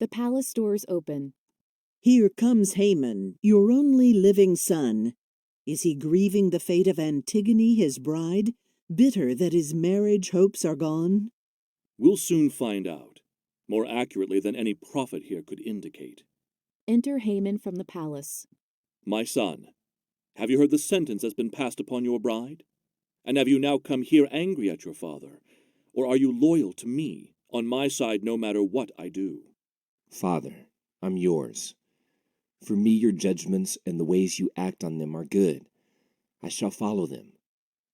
The palace doors open. Here comes Haemon, your only living son. Is he grieving the fate of Antigone, his bride, bitter that his marriage hopes are gone? We'll soon find out, more accurately than any prophet here could indicate. Enter Haemon from the palace. My son, have you heard the sentence that's been passed upon your bride? And have you now come here angry at your father? Or are you loyal to me, on my side no matter what I do? Father, I'm yours. For me your judgments and the ways you act on them are good. I shall follow them.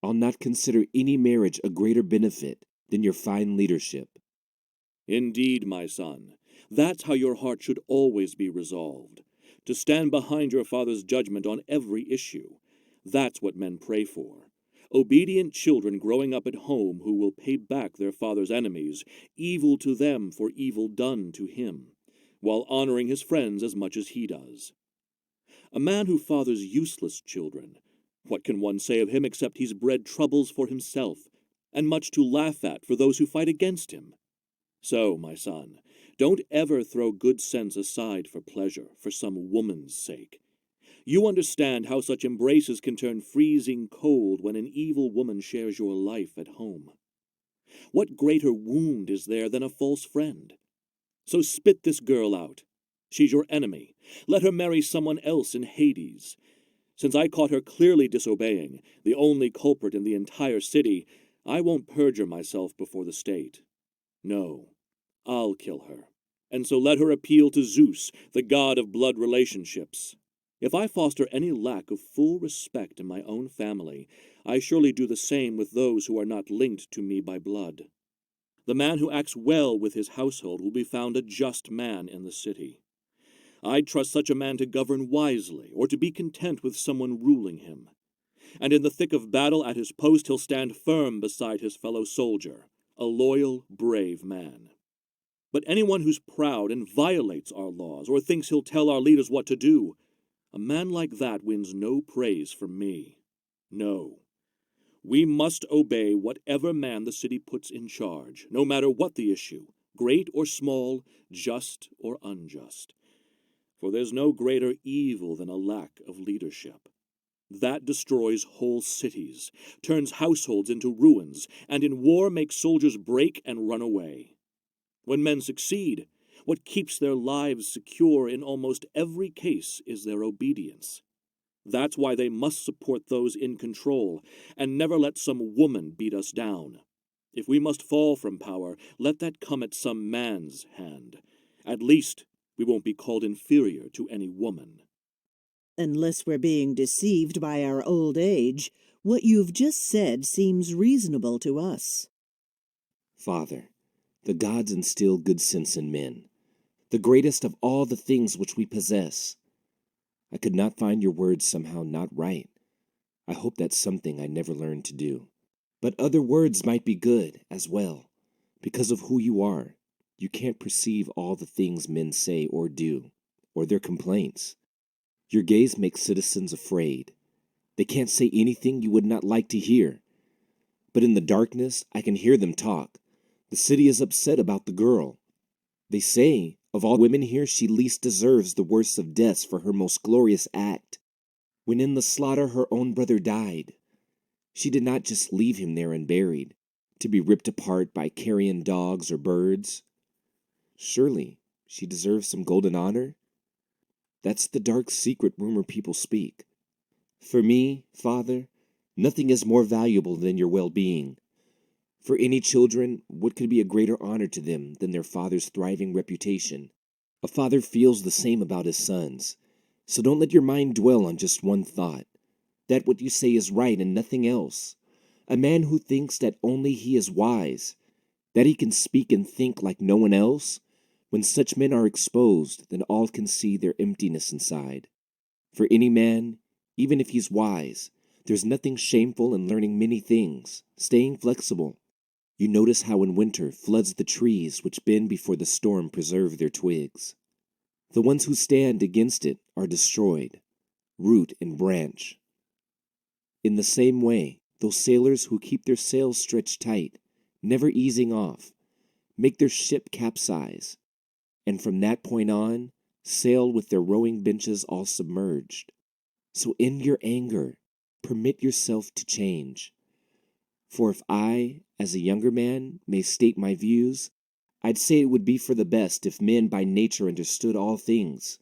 I'll not consider any marriage a greater benefit than your fine leadership. Indeed, my son, that's how your heart should always be resolved, to stand behind your father's judgment on every issue. That's what men pray for. Obedient children growing up at home who will pay back their father's enemies, evil to them for evil done to him, while honoring his friends as much as he does. A man who fathers useless children, what can one say of him except he's bred troubles for himself, and much to laugh at for those who fight against him? So, my son, don't ever throw good sense aside for pleasure, for some woman's sake. You understand how such embraces can turn freezing cold when an evil woman shares your life at home. What greater wound is there than a false friend? So spit this girl out. She's your enemy. Let her marry someone else in Hades. Since I caught her clearly disobeying, the only culprit in the entire city, I won't perjure myself before the state. No, I'll kill her. And so let her appeal to Zeus, the god of blood relationships. If I foster any lack of full respect in my own family, I surely do the same with those who are not linked to me by blood. The man who acts well with his household will be found a just man in the city. I'd trust such a man to govern wisely, or to be content with someone ruling him. And in the thick of battle at his post he'll stand firm beside his fellow soldier, a loyal, brave man. But anyone who's proud and violates our laws, or thinks he'll tell our leaders what to do, a man like that wins no praise from me. No. We must obey whatever man the city puts in charge, no matter what the issue, great or small, just or unjust. For there's no greater evil than a lack of leadership. That destroys whole cities, turns households into ruins, and in war makes soldiers break and run away. When men succeed, what keeps their lives secure in almost every case is their obedience. That's why they must support those in control, and never let some woman beat us down. If we must fall from power, let that come at some man's hand. At least we won't be called inferior to any woman. Unless we're being deceived by our old age, what you've just said seems reasonable to us. Father, the gods instill good sense in men, the greatest of all the things which we possess. I could not find your words somehow not right. I hope that's something I never learned to do. But other words might be good as well. Because of who you are, you can't perceive all the things men say or do, or their complaints. Your gaze makes citizens afraid. They can't say anything you would not like to hear. But in the darkness, I can hear them talk. The city is upset about the girl. They say, of all women here, she least deserves the worst of deaths for her most glorious act. When in the slaughter her own brother died, she did not just leave him there unburied, to be ripped apart by carrion dogs or birds. Surely she deserves some golden honor? That's the dark secret rumor people speak. For me, Father, nothing is more valuable than your well-being. For any children, what could be a greater honor to them than their father's thriving reputation? A father feels the same about his sons, so don't let your mind dwell on just one thought, that what you say is right and nothing else. A man who thinks that only he is wise, that he can speak and think like no one else, when such men are exposed, then all can see their emptiness inside. For any man, even if he's wise, there's nothing shameful in learning many things, staying flexible. You notice how in winter floods the trees which bend before the storm preserve their twigs. The ones who stand against it are destroyed, root and branch. In the same way, those sailors who keep their sails stretched tight, never easing off, make their ship capsize. and from that point on, sail with their rowing benches all submerged. So in your anger, permit yourself to change. For if I, as a younger man, may state my views, I'd say it would be for the best if men by nature understood all things.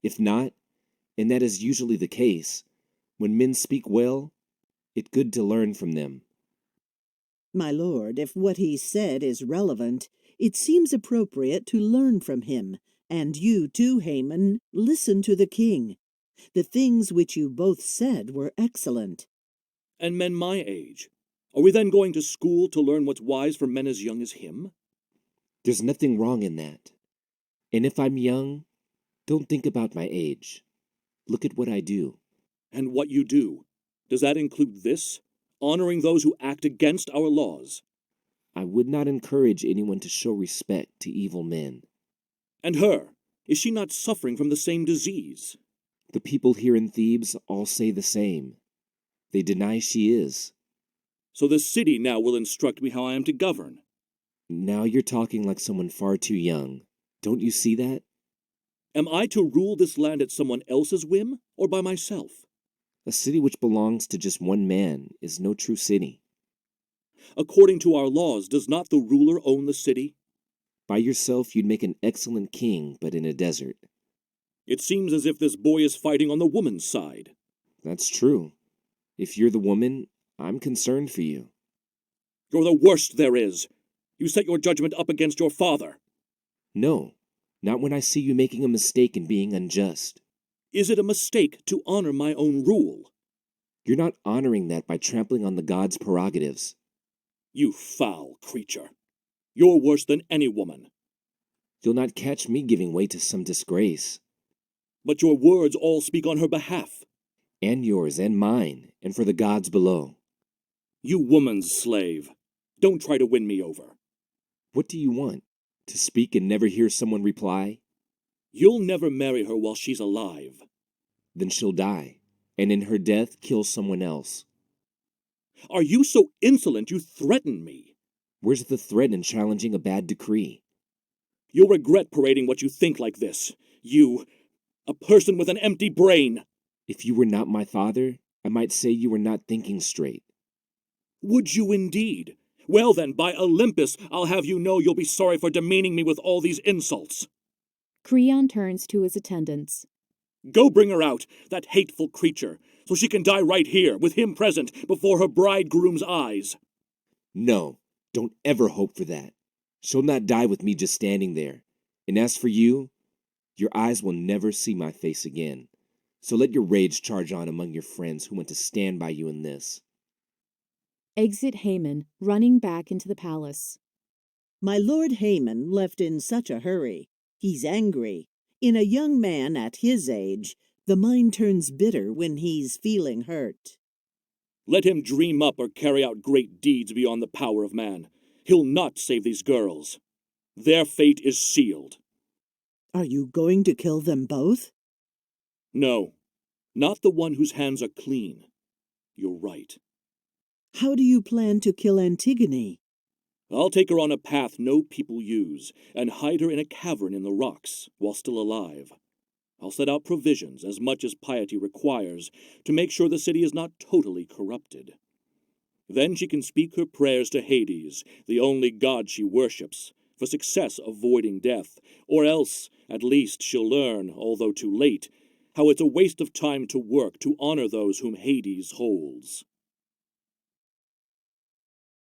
If not, and that is usually the case, when men speak well, it's good to learn from them. My lord, if what he said is relevant, it seems appropriate to learn from him, and you too, Haemon, listen to the king. The things which you both said were excellent. And men my age? Are we then going to school to learn what's wise from men as young as him? There's nothing wrong in that. And if I'm young, don't think about my age. Look at what I do. And what you do? Does that include this? Honoring those who act against our laws? I would not encourage anyone to show respect to evil men. And her? Is she not suffering from the same disease? The people here in Thebes all say the same. They deny she is. So the city now will instruct me how I am to govern. Now you're talking like someone far too young. Don't you see that? Am I to rule this land at someone else's whim, or by myself? A city which belongs to just one man is no true city. According to our laws, does not the ruler own the city? By yourself you'd make an excellent king, but in a desert. It seems as if this boy is fighting on the woman's side. That's true. If you're the woman, I'm concerned for you. You're the worst there is. You set your judgment up against your father. No, not when I see you making a mistake and being unjust. Is it a mistake to honor my own rule? You're not honoring that by trampling on the gods' prerogatives. You foul creature. You're worse than any woman. You'll not catch me giving way to some disgrace. But your words all speak on her behalf. And yours and mine, and for the gods below. You woman's slave. Don't try to win me over. What do you want? To speak and never hear someone reply? You'll never marry her while she's alive. Then she'll die, and in her death kill someone else. Are you so insolent you threaten me? Where's the threat in challenging a bad decree? You'll regret parading what you think like this. You, a person with an empty brain. If you were not my father, I might say you were not thinking straight. Would you indeed? Well then, by Olympus, I'll have you know you'll be sorry for demeaning me with all these insults. Creon turns to his attendants. Go bring her out, that hateful creature, so she can die right here, with him present, before her bridegroom's eyes. No, don't ever hope for that. She'll not die with me just standing there. And as for you, your eyes will never see my face again. So let your rage charge on among your friends who want to stand by you in this. Exit Haemon, running back into the palace. My lord Haemon left in such a hurry. He's angry. In a young man at his age, the mind turns bitter when he's feeling hurt. Let him dream up or carry out great deeds beyond the power of man. He'll not save these girls. Their fate is sealed. Are you going to kill them both? No, not the one whose hands are clean. You're right. How do you plan to kill Antigone? I'll take her on a path no people use, and hide her in a cavern in the rocks, while still alive. I'll set out provisions, as much as piety requires, to make sure the city is not totally corrupted. Then she can speak her prayers to Hades, the only god she worships, for success avoiding death, or else, at least, she'll learn, although too late, how it's a waste of time to work to honor those whom Hades holds.